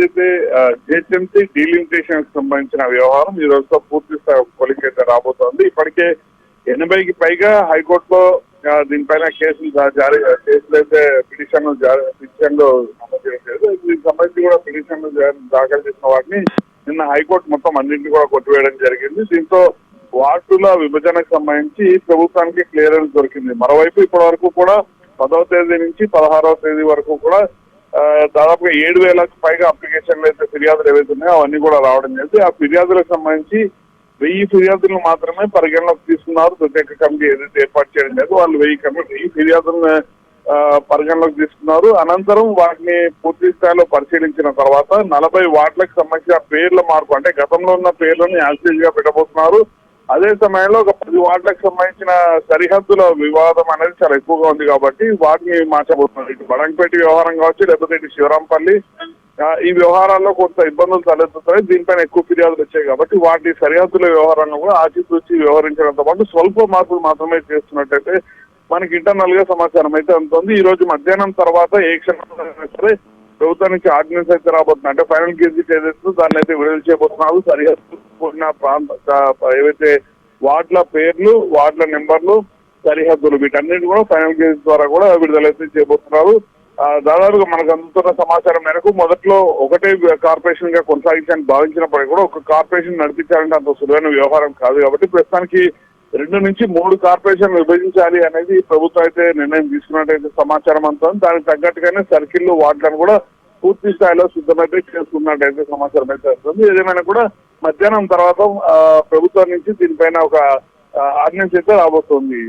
ఏదైతే GHMC delimitation సంబంధించిన వ్యవహారం ఈ రోజుతో పూర్తి స్థాయి పోలింగ్ అయితే రాబోతోంది. ఇప్పటికే 80కి పైగా హైకోర్టులో దీనిపైన కేసులు అయితే పిటిషన్లు నమోదు చేయలేదు. దీనికి సంబంధించి కూడా పిటిషన్లు దాఖలు చేసిన వాటిని నిన్న హైకోర్టు మొత్తం అన్నింటినీ కూడా కొట్టివేయడం జరిగింది. దీంతో వార్డుల విభజనకు సంబంధించి ప్రభుత్వానికి క్లియరెన్స్ దొరికింది. మరోవైపు ఇప్పటి వరకు కూడా 10వ తేదీ నుంచి 16వ తేదీ వరకు కూడా దాదాపుగా 7,000కు పైగా అప్లికేషన్లు అయితే ఫిర్యాదులు ఏవైతే ఉన్నాయో అవన్నీ కూడా రావడం జరిగింది. ఆ ఫిర్యాదులకు సంబంధించి 1000 ఫిర్యాదులను మాత్రమే పరిగణలోకి తీసుకున్నారు. ప్రత్యేక కమిటీ ఏదైతే ఏర్పాటు చేయడం లేదు, వాళ్ళు 1000 ఫిర్యాదులను పరిగణలోకి తీసుకున్నారు. అనంతరం వాటిని పూర్తి స్థాయిలో పరిశీలించిన తర్వాత 40 వార్డులకు సంబంధించిన పేర్ల మార్పు, అంటే గతంలో ఉన్న పేర్లను యాక్సిడ్ గా పెట్టబోతున్నారు. అదే సమయంలో ఒక 10 వార్డులకు సంబంధించిన సరిహద్దుల వివాదం అనేది చాలా ఎక్కువగా ఉంది కాబట్టి వాటిని మార్చబోతున్నారు. ఇటు బడంగపేట వ్యవహారం కావచ్చు, లేకపోతే ఇటు శివరాంపల్లి, ఈ వ్యవహారాల్లో కొంత ఇబ్బందులు తలెత్తుతాయి. దీనిపైన ఎక్కువ ఫిర్యాదులు వచ్చాయి కాబట్టి వాటి సరిహద్దుల వ్యవహారంలో కూడా ఆచితూచి వ్యవహరించడంతో పాటు స్వల్ప మార్పులు మాత్రమే చేస్తున్నట్టయితే మనకి ఇంటర్నల్ గా సమాచారం అయితే అందుతుంది. ఈ రోజు మధ్యాహ్నం తర్వాత ఏ క్షణం సరే ప్రభుత్వం నుంచి ఆర్డినెన్స్ అయితే రాబోతుంది. అంటే ఫైనల్ గెజిట్ ఏదైతే దాన్ని అయితే విడుదల చేయబోతున్నారు. సరిహద్దు కూడిన ఏవైతే వార్డుల పేర్లు, వార్డుల నెంబర్లు, సరిహద్దులు వీటన్నిటి కూడా ఫైనల్ గెజిట్ ద్వారా కూడా విడుదలైతే చేయబోతున్నారు. దాదాపుగా మనకు అందుతున్న సమాచారం మేరకు మొదట్లో ఒకటే కార్పొరేషన్ గా కొనసాగించాలని భావించినప్పటికీ కూడా ఒక కార్పొరేషన్ నడిపించాలంటే అంత సులువైన వ్యవహారం కాదు కాబట్టి ప్రస్తుతానికి 2 నుంచి 3 కార్పొరేషన్లు విభజించాలి అనేది ప్రభుత్వం అయితే నిర్ణయం తీసుకున్నట్టయితే సమాచారం అందుతుంది. దానికి తగ్గట్టుగానే సర్కిల్ వార్డులను కూడా పూర్తి స్థాయిలో సిద్ధమైతే చేసుకున్నట్టయితే సమాచారం అయితే వస్తుంది. ఏదేమైనా కూడా మధ్యాహ్నం తర్వాత ప్రభుత్వం నుంచి దీనిపైన ఒక ఆర్డినెన్స్ అయితే రాబోతోంది.